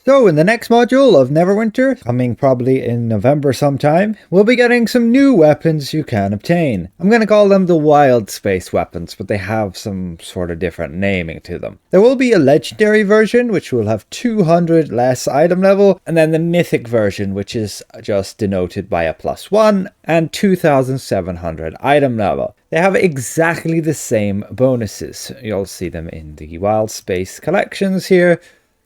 So in the next module of Neverwinter, coming probably in November sometime, we'll be getting some new weapons you can obtain. I'm going to call them the Wildspace Weapons, but they have some sort of different naming to them. There will be a legendary version, which will have 200 less item level, and then the mythic version, which is just denoted by a +1 and 2700 item level. They have exactly the same bonuses. You'll see them in the Wildspace collections here.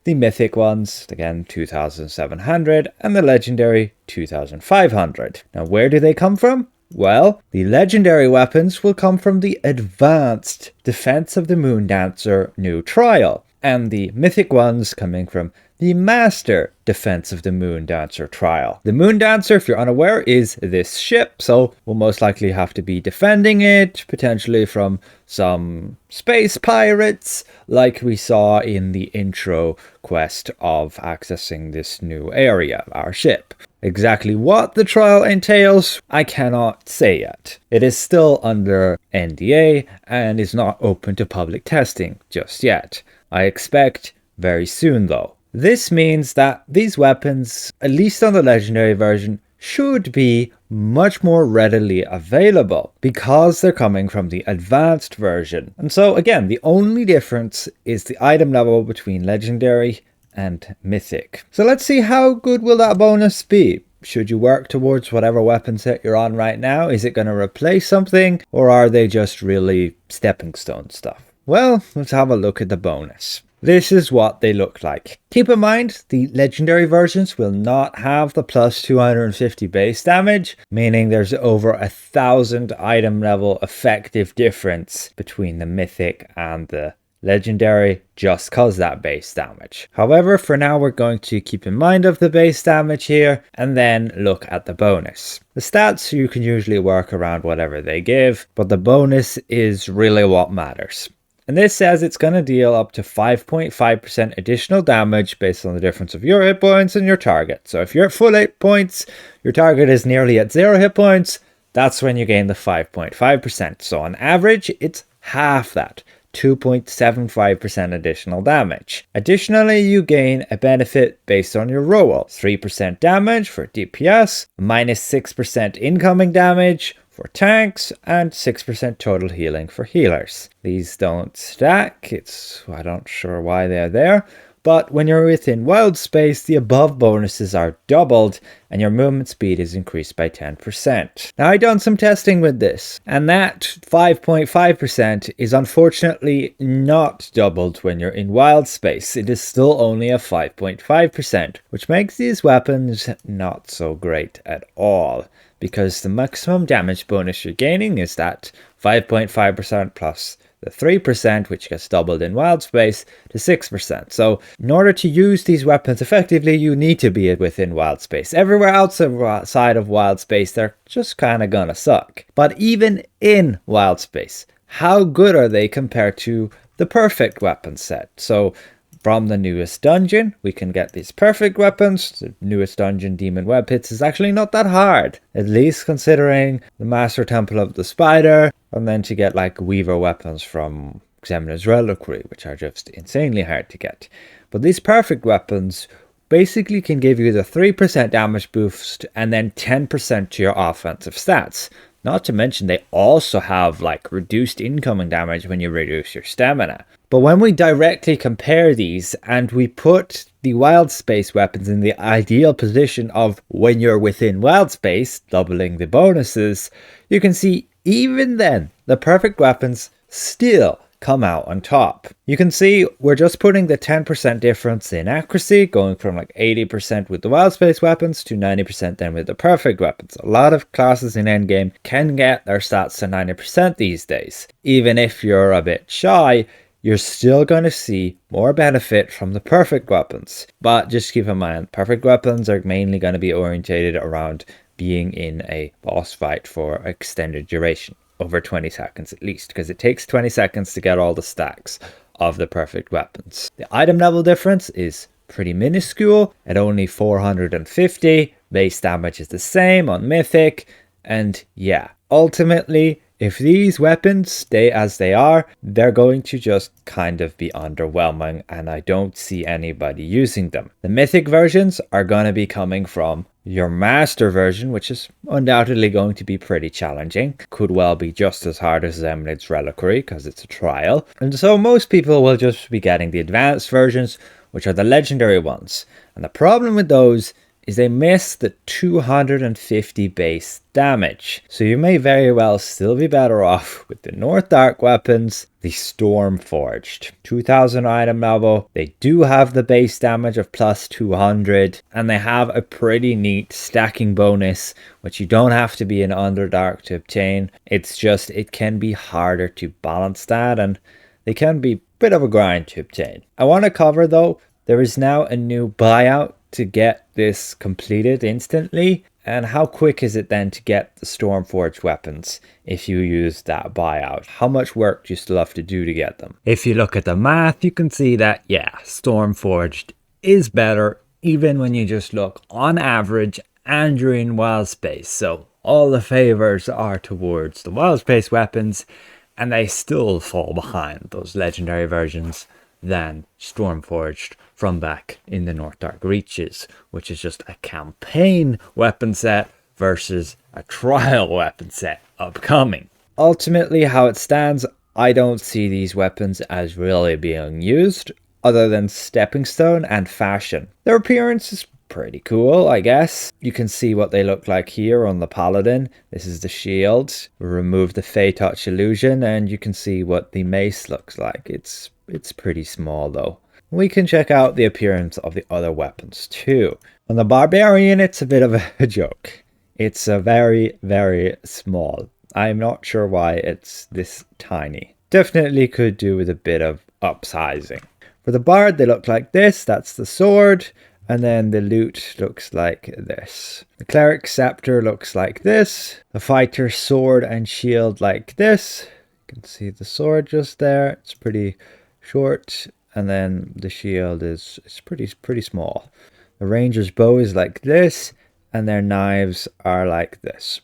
The mythic ones, again 2700, and the legendary 2500. Now where do they come from? Well, the legendary weapons will come from the advanced Defense of the Moondancer new trial, and the mythic ones coming from the Master Defense of the Moondancer trial. The Moondancer, if you're unaware, is this ship, so we'll most likely have to be defending it, potentially from some space pirates, like we saw in the intro quest of accessing this new area, our ship. Exactly what the trial entails, I cannot say yet. It is still under NDA and is not open to public testing just yet. I expect very soon though. This means that these weapons, at least on the legendary version, should be much more readily available because they're coming from the advanced version. And so again, the only difference is the item level between legendary and mythic. So let's see, how good will that bonus be? Should you work towards whatever weapon set you're on right now? Is it going to replace something, or are they just really stepping stone stuff? Well, let's have a look at the bonus. This is what they look like. Keep in mind, the legendary versions will not have the plus 250 base damage, meaning there's over 1000 item level effective difference between the mythic and the legendary, just cause that base damage. However, for now we're going to keep in mind of the base damage here and then look at the bonus. The stats, you can usually work around whatever they give, but the bonus is really what matters. And this says it's going to deal up to 5.5% additional damage based on the difference of your hit points and your target. So if you're at full hit points, your target is nearly at 0 hit points, that's when you gain the 5.5%. So on average, it's half that, 2.75% additional damage. Additionally, you gain a benefit based on your roll. 3% damage for DPS, -6% incoming damage for tanks, and 6% total healing for healers. These don't stack, I'm not sure why they're there, but when you're within Wildspace, the above bonuses are doubled and your movement speed is increased by 10%. Now I've done some testing with this, and that 5.5% is unfortunately not doubled when you're in Wildspace. It is still only a 5.5%, which makes these weapons not so great at all, because the maximum damage bonus you're gaining is that 5.5% plus the 3%, which gets doubled in Wildspace, to 6%. So in order to use these weapons effectively, you need to be within Wildspace. Everywhere outside of Wildspace, they're just kind of gonna suck. But even in Wildspace, how good are they compared to the perfect weapon set? So from the newest dungeon, we can get these perfect weapons. The newest dungeon, Demonweb Pits, is actually not that hard, at least considering the Master Temple of the Spider, and then to get like Weaver weapons from Xemna's Reliquary, which are just insanely hard to get. But these perfect weapons basically can give you the 3% damage boost and then 10% to your offensive stats. Not to mention they also have like reduced incoming damage when you reduce your stamina. But when we directly compare these and we put the Wildspace weapons in the ideal position of when you're within Wildspace, doubling the bonuses, you can see even then the perfect weapons still come out on top. You can see we're just putting the 10% difference in accuracy, going from like 80% with the Wildspace weapons to 90% then with the perfect weapons. A lot of classes in endgame can get their stats to 90% these days. Even if you're a bit shy, you're still going to see more benefit from the perfect weapons. But just keep in mind, perfect weapons are mainly going to be orientated around being in a boss fight for extended duration, over 20 seconds at least, because it takes 20 seconds to get all the stacks of the perfect weapons. The item level difference is pretty minuscule at only 450. Base damage is the same on mythic, and yeah, ultimately If these weapons stay as they are, they're going to just kind of be underwhelming, and I don't see anybody using them. The mythic versions are going to be coming from your master version, which is undoubtedly going to be pretty challenging. Could well be just as hard as Zemlid's Reliquary because it's a trial. And so most people will just be getting the advanced versions, which are the legendary ones. And the problem with those is they miss the 250 base damage. So you may very well still be better off with the North Dark weapons, the Stormforged. 2000 item level, they do have the base damage of plus 200, and they have a pretty neat stacking bonus, which you don't have to be an Underdark to obtain. It's just, it can be harder to balance that, and they can be a bit of a grind to obtain. I want to cover though, there is now a new buyout to get this completed instantly, and how quick is it then to get the Stormforged weapons if you use that buyout? How much work do you still have to do to get them? If you look at the math, you can see that, yeah, Stormforged is better even when you just look on average and you're in Wildspace. So all the favors are towards the Wildspace weapons, and they still fall behind those legendary versions than Stormforged from back in the North Dark Reaches, which is just a campaign weapon set versus a trial weapon set upcoming. Ultimately, how it stands, I don't see these weapons as really being used other than stepping stone and fashion. Their appearance is pretty cool, I guess. You can see what they look like here on the Paladin. This is the shield. Remove the Fey Touch illusion and you can see what the mace looks like. It's pretty small though. We can check out the appearance of the other weapons too. On the Barbarian, it's a bit of a joke. It's a very, very small. I'm not sure why it's this tiny. Definitely could do with a bit of upsizing. For the Bard, they look like this. That's the sword. And then the loot looks like this. The Cleric Scepter looks like this. The Fighter's sword and shield like this. You can see the sword just there. It's pretty short. And then the shield is pretty small. The Ranger's bow is like this. And their knives are like this.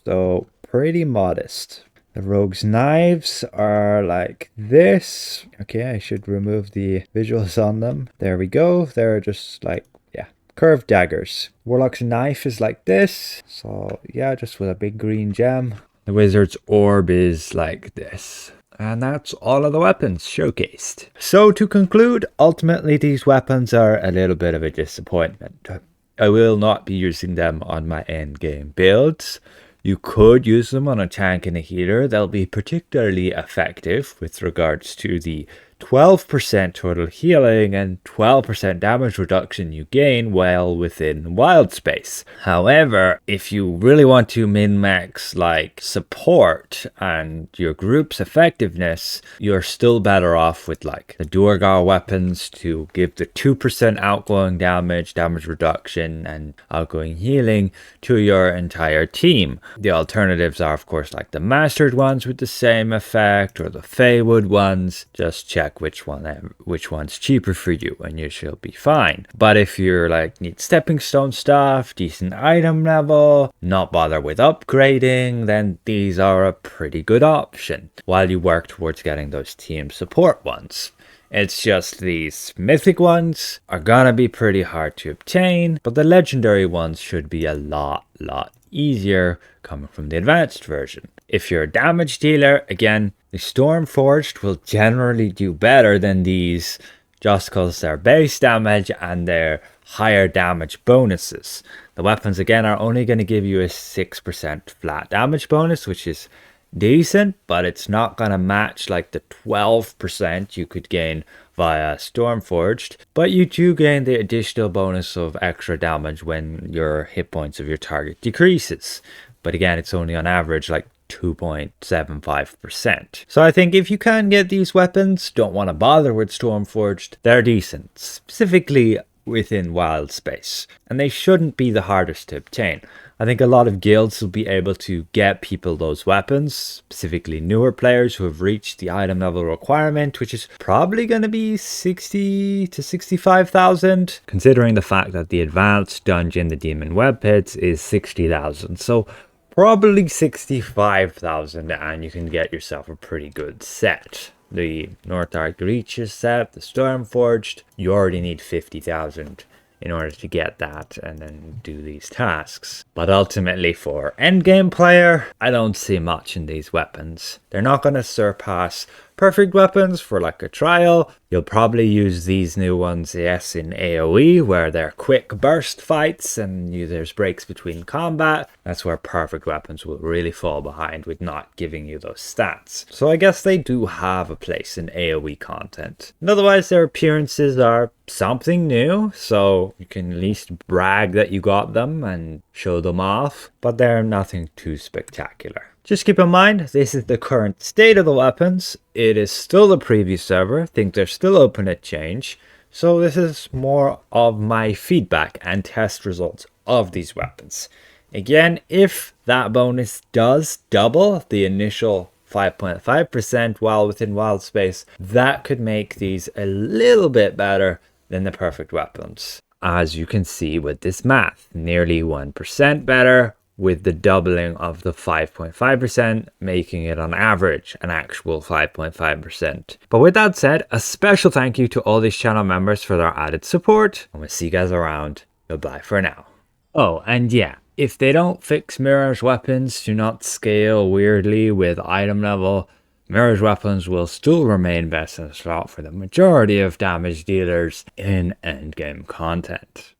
So pretty modest. The Rogue's knives are like this. Okay, I should remove the visuals on them. There we go. They're just like, yeah, curved daggers. Warlock's knife is like this. So yeah, just with a big green gem. The Wizard's orb is like this. And that's all of the weapons showcased. So to conclude, ultimately these weapons are a little bit of a disappointment. I will not be using them on my endgame builds. You could use them on a tank and a healer. They'll be particularly effective with regards to the 12% total healing and 12% damage reduction you gain while within Wildspace. However, if you really want to min-max like support and your group's effectiveness, you're still better off with like the Duergar weapons to give the 2% outgoing damage reduction and outgoing healing to your entire team. The alternatives are of course like the mastered ones with the same effect or the Feywood ones. Just check which one's cheaper for you and you shall be fine. But if you're like need stepping stone stuff, decent item level, not bother with upgrading, then these are a pretty good option while you work towards getting those team support ones. It's just these mythic ones are gonna be pretty hard to obtain, but the legendary ones should be a lot easier coming from the advanced version. If you're a damage dealer, again, the Stormforged will generally do better than these just because their base damage and their higher damage bonuses. The weapons again are only going to give you a 6% flat damage bonus, which is decent, but it's not going to match like the 12% you could gain via Stormforged. But you do gain the additional bonus of extra damage when your hit points of your target decreases. But again, it's only on average like 2.75%. So I think if you can get these weapons, don't want to bother with Stormforged, they're decent, specifically within Wildspace, and they shouldn't be the hardest to obtain. I think a lot of guilds will be able to get people those weapons, specifically newer players who have reached the item level requirement, which is probably going to be 60 to 65,000, considering the fact that the advanced dungeon, the Demonweb Pits, is 60,000. So probably 65,000 and you can get yourself a pretty good set. The North Arc Reaches set, the Stormforged, you already need 50,000 in order to get that and then do these tasks. But ultimately for endgame player, I don't see much in these weapons. They're not going to surpass perfect weapons for like a trial. You'll probably use these new ones, yes, in AoE, where they're quick burst fights and there's breaks between combat. That's where perfect weapons will really fall behind with not giving you those stats. So I guess they do have a place in AoE content. And otherwise, their appearances are something new, so you can at least brag that you got them and show them off, but they're nothing too spectacular. Just keep in mind, this is the current state of the weapons. It is still the preview server. Things are still open to change. So this is more of my feedback and test results of these weapons. Again, if that bonus does double the initial 5.5% while within Wildspace, that could make these a little bit better than the perfect weapons. As you can see with this math, nearly 1% better, with the doubling of the 5.5%, making it on average an actual 5.5%. But with that said, a special thank you to all these channel members for their added support. I'm gonna see you guys around. Goodbye for now. Oh, and yeah, if they don't fix Mirage weapons to not scale weirdly with item level, Mirage weapons will still remain best in slot for the majority of damage dealers in endgame content.